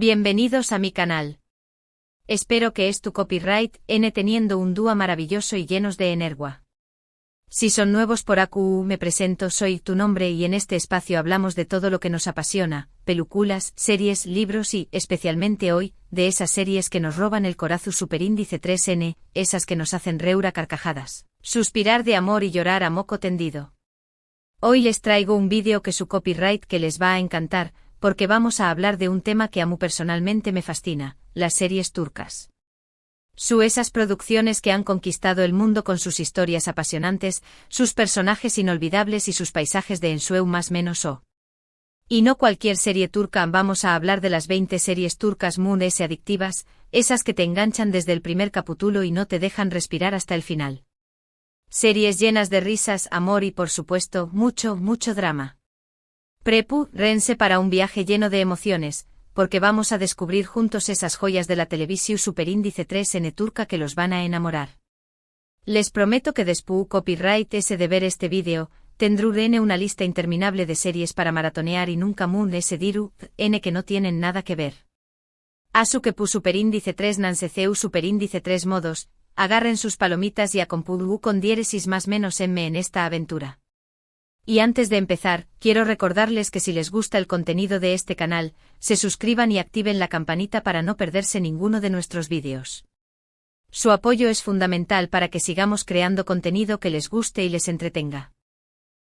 Bienvenidos a mi canal. Espero que es tu copyright, teniendo un dúo maravilloso y llenos de energía. Si son nuevos por AQU, me presento, soy tu nombre y en este espacio hablamos de todo lo que nos apasiona, películas, series, libros y, especialmente hoy, de esas series que nos roban el corazón superíndice 3N, esas que nos hacen reír a carcajadas, suspirar de amor y llorar a moco tendido. Hoy les traigo un vídeo que su copyright que les va a encantar, porque vamos a hablar de un tema que a mí personalmente me fascina, las series turcas. Esas producciones que han conquistado el mundo con sus historias apasionantes, sus personajes inolvidables y sus paisajes de ensueño más menos o. Y no cualquier serie turca, vamos a hablar de las 20 series turcas muy adictivas, esas que te enganchan desde el primer capítulo y no te dejan respirar hasta el final. Series llenas de risas, amor y por supuesto, mucho drama. Prepárense para un viaje lleno de emociones, porque vamos a descubrir juntos esas joyas de la televisión superíndice 3N turca que los van a enamorar. Les prometo que después copyright ese de ver este vídeo, tendré una lista interminable de series para maratonear y nunca ese diru, que no tienen nada que ver. Asu que pu superíndice 3 nanseceu superíndice 3 modos, agarren sus palomitas y acompudu con diéresis más menos en esta aventura. Y antes de empezar, quiero recordarles que si les gusta el contenido de este canal, se suscriban y activen la campanita para no perderse ninguno de nuestros vídeos. Su apoyo es fundamental para que sigamos creando contenido que les guste y les entretenga.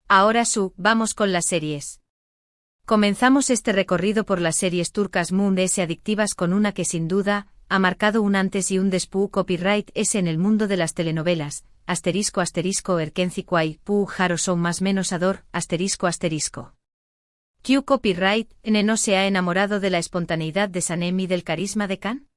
Ahora vamos con las series. Comenzamos este recorrido por las series turcas muy adictivas con una que sin duda, ha marcado un antes y un después copyright en el mundo de las telenovelas, **erkenci quay, pu jaro son más menos ador, **. ¿Q copyright, no se ha enamorado de la espontaneidad de Sanem y del carisma de Can?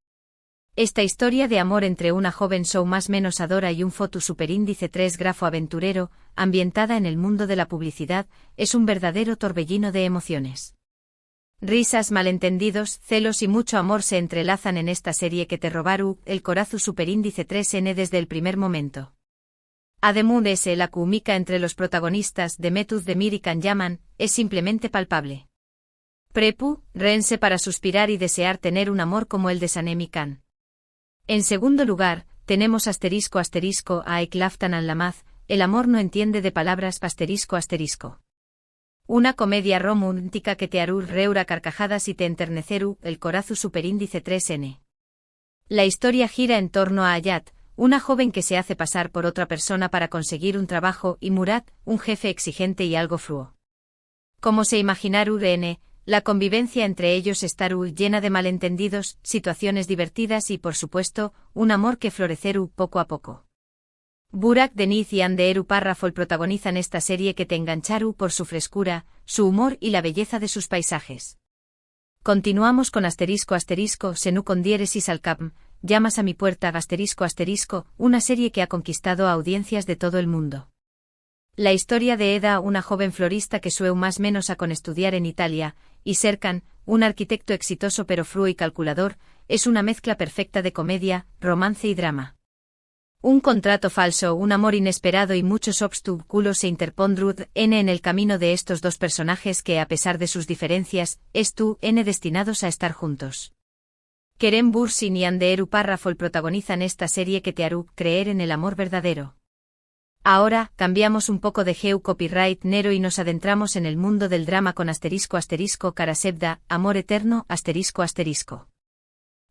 Esta historia de amor entre una joven show más menos adora y un foto superíndice 3 grafo aventurero, ambientada en el mundo de la publicidad, es un verdadero torbellino de emociones. Risas, malentendidos, celos y mucho amor se entrelazan en esta serie que te robaru el corazón superíndice 3N desde el primer momento. Además la química entre los protagonistas de Metuz Demir y Can Yaman es simplemente palpable. Prepárense para suspirar y desear tener un amor como el de Sanem y Can. En segundo lugar, tenemos *** Aek Laftan an Lamaz, el amor no entiende de palabras ***. Una comedia romántica que te hará reír a carcajadas y te enternecerá el corazón superíndice 3N. La historia gira en torno a Hayat, una joven que se hace pasar por otra persona para conseguir un trabajo, y Murat, un jefe exigente y algo frío. Como se imaginaron, la convivencia entre ellos estará llena de malentendidos, situaciones divertidas y, por supuesto, un amor que florecerá poco a poco. Burak Deniz y Hande Párrafol protagonizan esta serie que te enganchará por su frescura, su humor y la belleza de sus paisajes. Continuamos con *** Senu con diéresis al capm, llamas a mi puerta ***, una serie que ha conquistado a audiencias de todo el mundo. La historia de Eda, una joven florista que sueña más menos a con estudiar en Italia, y Serkan, un arquitecto exitoso pero frío y calculador, es una mezcla perfecta de comedia, romance y drama. Un contrato falso, un amor inesperado y muchos obstáculos se interpondrán en el camino de estos dos personajes que, a pesar de sus diferencias, destinados a estar juntos. Kerem Bürsin y Hande Párrafol protagonizan esta serie que te hará creer en el amor verdadero. Ahora, cambiamos un poco de geo copyright nero y nos adentramos en el mundo del drama con *** Karasevda, amor eterno, ***.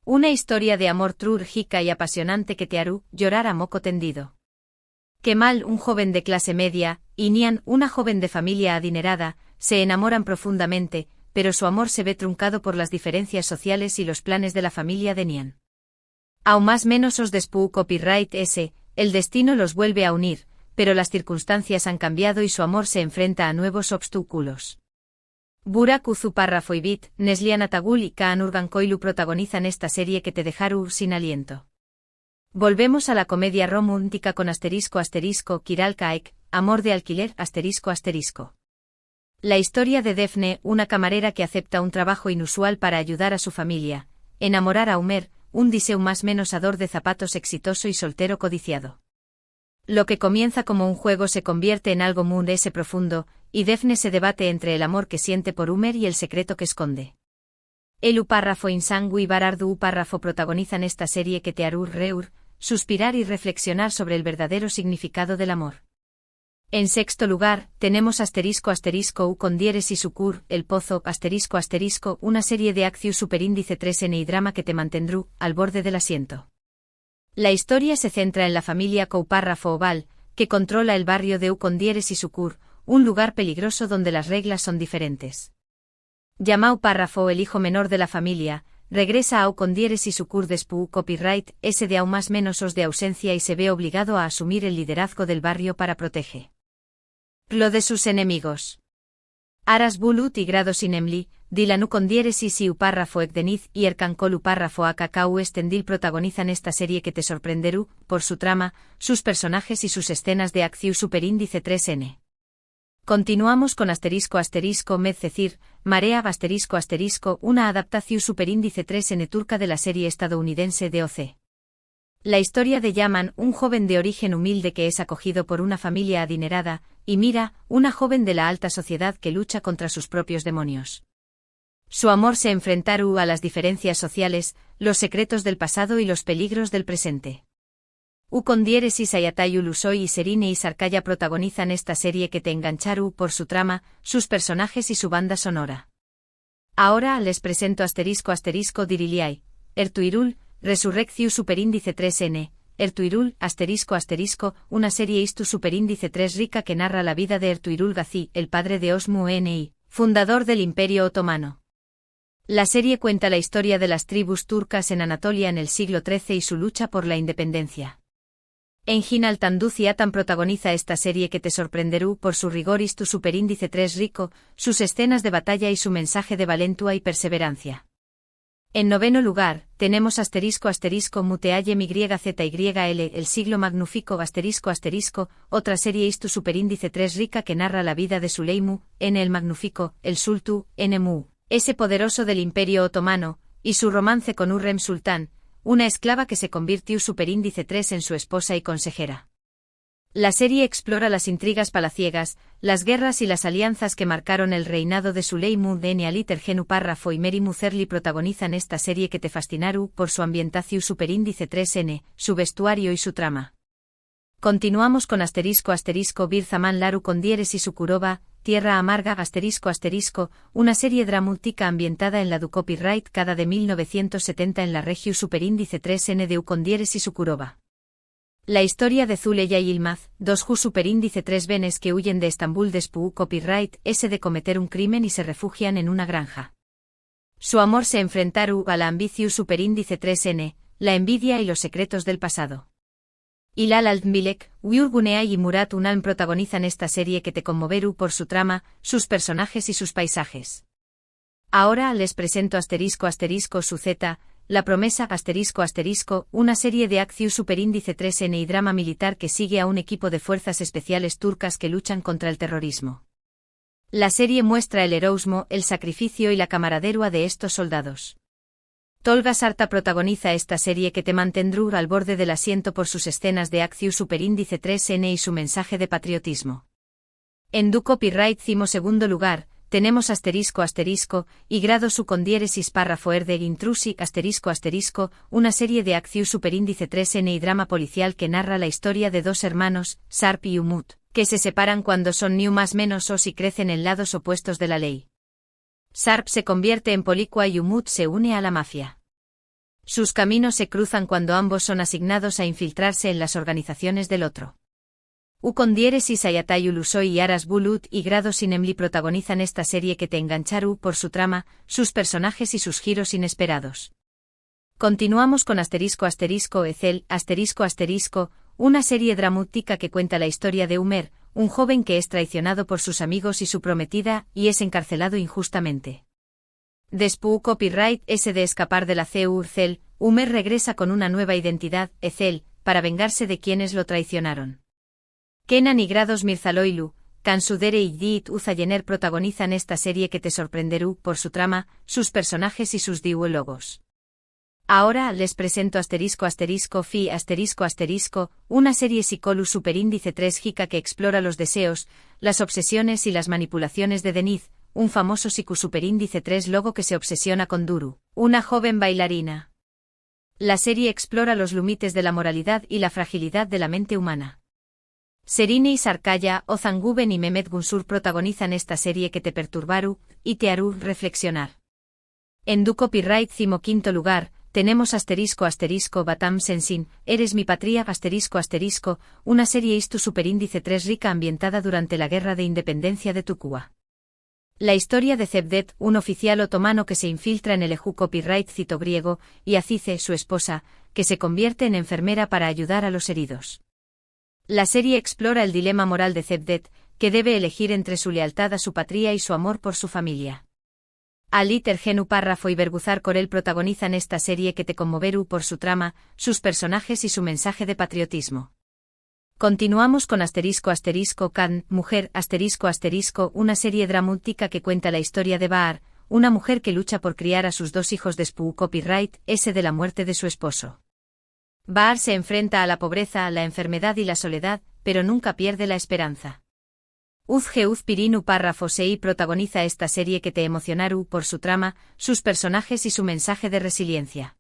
Una historia de amor trágica y apasionante que te hará llorar a moco tendido. Kemal, un joven de clase media, y Nihan, una joven de familia adinerada, se enamoran profundamente, pero su amor se ve truncado por las diferencias sociales y los planes de la familia de Nihan. Aún más menos os después copyright el destino los vuelve a unir, pero las circunstancias han cambiado y su amor se enfrenta a nuevos obstáculos. Burak Uzu Párrafo y Bit, Neslihan Atagul y Kaan Urgankoylu protagonizan esta serie que te dejará sin aliento. Volvemos a la comedia romántica con *** Kiral Kaek, amor de alquiler ***. La historia de Defne, una camarera que acepta un trabajo inusual para ayudar a su familia, enamorar a Umer, un diseu más menos ador de zapatos exitoso y soltero codiciado. Lo que comienza como un juego se convierte en algo muy profundo, y Defne se debate entre el amor que siente por Umer y el secreto que esconde. El párrafo Insangu y Barardu párrafo protagonizan esta serie que te hará suspirar y reflexionar sobre el verdadero significado del amor. En sexto lugar, tenemos ***u con diéresis sucur, El Pozo, ***, una serie de acciu superíndice 3n y drama que te mantendrú, al borde del asiento. La historia se centra en la familia Coupárrafo Oval, que controla el barrio de U con diéresis sucur, un lugar peligroso donde las reglas son diferentes. Llamau Párrafo, el hijo menor de la familia, regresa a U con diéresis sucur despu copyright, S de aún más menos os de ausencia y se ve obligado a asumir el liderazgo del barrio para proteger lo de sus enemigos. Aras bulut y grados inemli, dilanu con diéresis y párrafo ekdeniz y ercancolu párrafo akakau estendil protagonizan esta serie que te sorprenderú, por su trama, sus personajes y sus escenas de acción superíndice 3n. Continuamos con ***med Marea una adaptación superíndice 3n turca de la serie estadounidense de OC. La historia de Yaman, un joven de origen humilde que es acogido por una familia adinerada, y Mira, una joven de la alta sociedad que lucha contra sus propios demonios. Su amor se enfrentará a las diferencias sociales, los secretos del pasado y los peligros del presente. U con diéresis Ayatayu Lusoy y Serine y Sarkaya protagonizan esta serie que te engancharu por su trama, sus personajes y su banda sonora. Ahora les presento ***diriliai, Ertuirul, Resurrecciu superíndice 3n, Ertuirul, una serie istu superíndice 3 rica que narra la vida de Ertuirul Gazi, el padre de Osmu Ni, fundador del Imperio Otomano. La serie cuenta la historia de las tribus turcas en Anatolia en el siglo XIII y su lucha por la independencia. Engin Altanduzi Atan protagoniza esta serie que te sorprenderú por su rigor istu superíndice 3 rico, sus escenas de batalla y su mensaje de valentua y perseverancia. En noveno lugar, tenemos ***muteayem YZYL el siglo magnífico otra serie istu superíndice 3 rica que narra la vida de Suleimu, N el magnífico, el Sultu, Nmu, ese poderoso del Imperio Otomano, y su romance con Hürrem Sultán, una esclava que se convirtió superíndice 3 en su esposa y consejera. La serie explora las intrigas palaciegas, las guerras y las alianzas que marcaron el reinado de Suleimu Deni Ali Tergenu Párrafo y Meri Muzerli protagonizan esta serie que te fascinaru por su ambientación superíndice 3n, su vestuario y su trama. Continuamos con ***Bir Zaman Laru con diéresis Sukurova, Tierra Amarga una serie dramática ambientada en la du copyright cada de 1970 en la región superíndice 3n de U con diéresis Sukurova. La historia de Zuleya y Yilmaz, dos Ju superíndice 3 venes que huyen de Estambul despu copyright S de cometer un crimen y se refugian en una granja. Su amor se enfrentaru a la ambición superíndice 3n, la envidia y los secretos del pasado. Hilal Altmilek, Uyur Guneay y Murat Unalm protagonizan esta serie que te conmoveru por su trama, sus personajes y sus paisajes. Ahora les presento su Z, La Promesa una serie de acción superíndice 3n y drama militar que sigue a un equipo de fuerzas especiales turcas que luchan contra el terrorismo. La serie muestra el heroísmo, el sacrificio y la camaradería de estos soldados. Tolga Sarta protagoniza esta serie que te mantendrá al borde del asiento por sus escenas de acción superíndice 3n y su mensaje de patriotismo. En Du Copyright cimo segundo lugar, tenemos y grado su con diéresis párrafo Erder Intrusi una serie de acción superíndice 3n y drama policial que narra la historia de dos hermanos, Sarp y Umut, que se separan cuando son ni más menos os y crecen en lados opuestos de la ley. Sarp se convierte en policua y Umut se une a la mafia. Sus caminos se cruzan cuando ambos son asignados a infiltrarse en las organizaciones del otro. U con diéresis Ayatayu Lusoy y Aras Bulut y Grado Sinemli protagonizan esta serie que te engancharu por su trama, sus personajes y sus giros inesperados. Continuamos con Ecel, una serie dramática que cuenta la historia de Umer, un joven que es traicionado por sus amigos y su prometida, y es encarcelado injustamente. Después copyright S de escapar de la Urcel, Umer regresa con una nueva identidad, Ecel, para vengarse de quienes lo traicionaron. Kenan y Grados Mirzaloilu, Kansudere y Yiğit Uzayener protagonizan esta serie que te sorprenderú por su trama, sus personajes y sus diálogos. Ahora les presento una serie Psicolu superíndice 3 jica que explora los deseos, las obsesiones y las manipulaciones de Deniz, un famoso Siku superíndice 3 logo que se obsesiona con Duru, una joven bailarina. La serie explora los límites de la moralidad y la fragilidad de la mente humana. Serine Sarkaya, Ozan Guven y Mehmet Gunsur protagonizan esta serie que te perturbaru y te harú reflexionar. En Du Copyright 5º lugar, tenemos Batam Sensin, Eres mi patria una serie Istu superíndice 3 rica ambientada durante la Guerra de Independencia de Tukua. La historia de Cevdet, un oficial otomano que se infiltra en el Eju Copyright cito griego, y Azize, su esposa, que se convierte en enfermera para ayudar a los heridos. La serie explora el dilema moral de Cevdet, que debe elegir entre su lealtad a su patria y su amor por su familia. Ali Tergenu Párrafo y Berguzar Corel protagonizan esta serie que te conmoveru por su trama, sus personajes y su mensaje de patriotismo. Continuamos con Can, Mujer, una serie dramática que cuenta la historia de Bahar, una mujer que lucha por criar a sus 2 hijos después copyright, de la muerte de su esposo. Bahar se enfrenta a la pobreza, la enfermedad y la soledad, pero nunca pierde la esperanza. Uzgeuz Pirinu Párrafo Sei protagoniza esta serie que te emocionaru por su trama, sus personajes y su mensaje de resiliencia.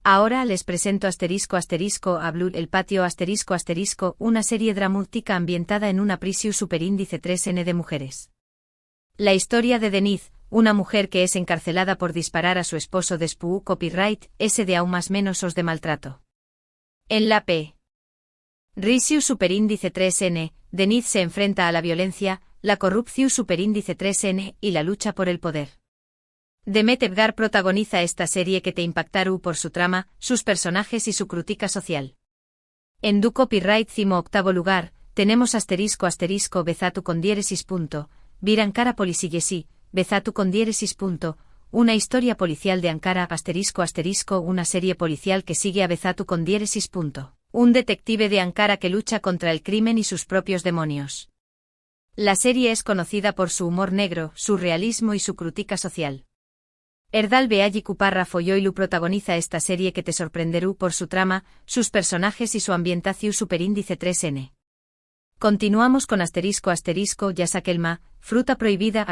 Ahora les presento Ablur el patio una serie dramática ambientada en una prisión superíndice 3N de mujeres. La historia de Denise, una mujer que es encarcelada por disparar a su esposo después copyright, de aún más menos os de maltrato. En la P. Risiu superíndice 3N, Denise se enfrenta a la violencia, la corrupción superíndice 3N y la lucha por el poder. Demet Evgar protagoniza esta serie que te impactaru por su trama, sus personajes y su crítica social. En Du Copyright 8º lugar, tenemos Bezatu con diéresis. Vir Ankara Polisillesi, Bezatu con diéresis. Una historia policial de Ankara una serie policial que sigue a Bezatu con diéresis. Un detective de Ankara que lucha contra el crimen y sus propios demonios. La serie es conocida por su humor negro, su realismo y su crítica social. Erdal Beayiku Párrafo Yoilu protagoniza esta serie que te sorprenderú por su trama, sus personajes y su ambientación superíndice 3N. Continuamos con Yasakelma, Fruta Prohibida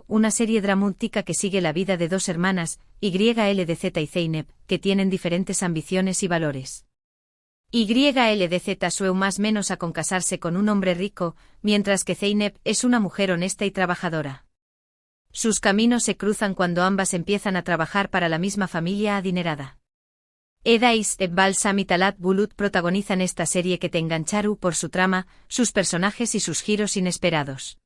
una serie dramática que sigue la vida de 2 hermanas, YLDZ y Zeynep, que tienen diferentes ambiciones y valores. YLDZ sueu más menos a con casarse con un hombre rico, mientras que Zeynep es una mujer honesta y trabajadora. Sus caminos se cruzan cuando ambas empiezan a trabajar para la misma familia adinerada. Edais Ebbal Samitalat Bulut protagonizan esta serie que te engancharu por su trama, sus personajes y sus giros inesperados.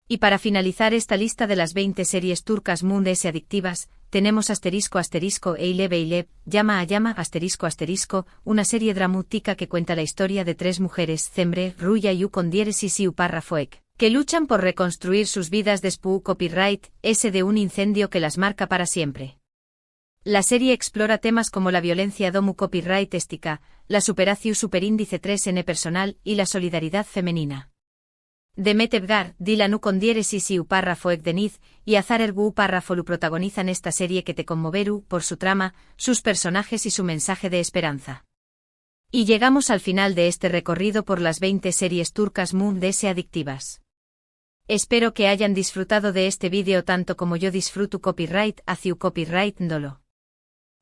Y para finalizar esta lista de las 20 series turcas mundes y adictivas, tenemos Eyleb, Llama a Llama una serie dramática que cuenta la historia de 3 mujeres, Cemre, Ruya y U con diéresis y U Párrafoek, que luchan por reconstruir sus vidas después copyright, de un incendio que las marca para siempre. La serie explora temas como la violencia domu copyright estica, la superación superíndice 3N personal y la solidaridad femenina. Demet Evgar, Dilanu con diéresis y U Párrafoek Deniz, y Azar Ergu Párrafolu protagonizan esta serie que te conmoveru por su trama, sus personajes y su mensaje de esperanza. Y llegamos al final de este recorrido por las 20 series turcas mundes y adictivas. Espero que hayan disfrutado de este vídeo tanto como yo disfruto copyright hacia copyright ndolo.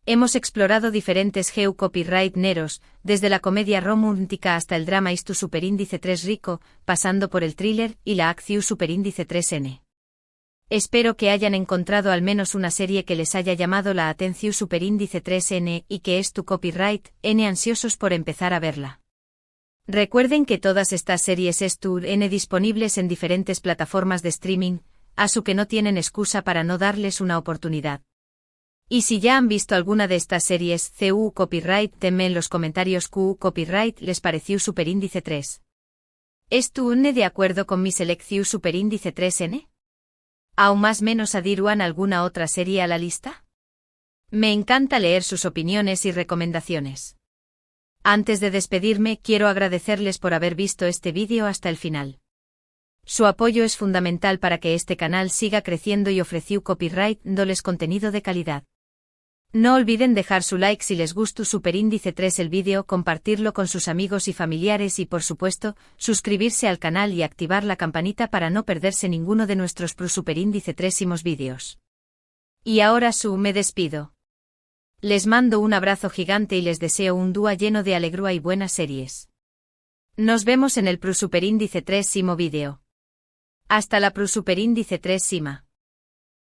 Hemos explorado diferentes geu copyright neros, desde la comedia romántica hasta el drama Istu superíndice 3 rico, pasando por el thriller y la acción superíndice 3N. Espero que hayan encontrado al menos una serie que les haya llamado la atención superíndice 3N y que es tu copyright N ansiosos por empezar a verla. Recuerden que todas estas series N disponibles en diferentes plataformas de streaming, a su que no tienen excusa para no darles una oportunidad. Y si ya han visto alguna de estas series CU Copyright, denme en los comentarios QU Copyright les pareció superíndice 3. ¿Estune de acuerdo con mi selección superíndice 3N? ¿Aún más menos adiruan alguna otra serie a la lista? Me encanta leer sus opiniones y recomendaciones. Antes de despedirme, quiero agradecerles por haber visto este vídeo hasta el final. Su apoyo es fundamental para que este canal siga creciendo y ofreciendo copyright dándoles contenido de calidad. No olviden dejar su like si les gustó Superíndice 3 el vídeo, compartirlo con sus amigos y familiares y por supuesto, suscribirse al canal y activar la campanita para no perderse ninguno de nuestros Superíndice 3 vídeos. Y ahora me despido. Les mando un abrazo gigante y les deseo un día lleno de alegría y buenas series. Nos vemos en el Superíndice 3 vídeo. Hasta la Superíndice 3.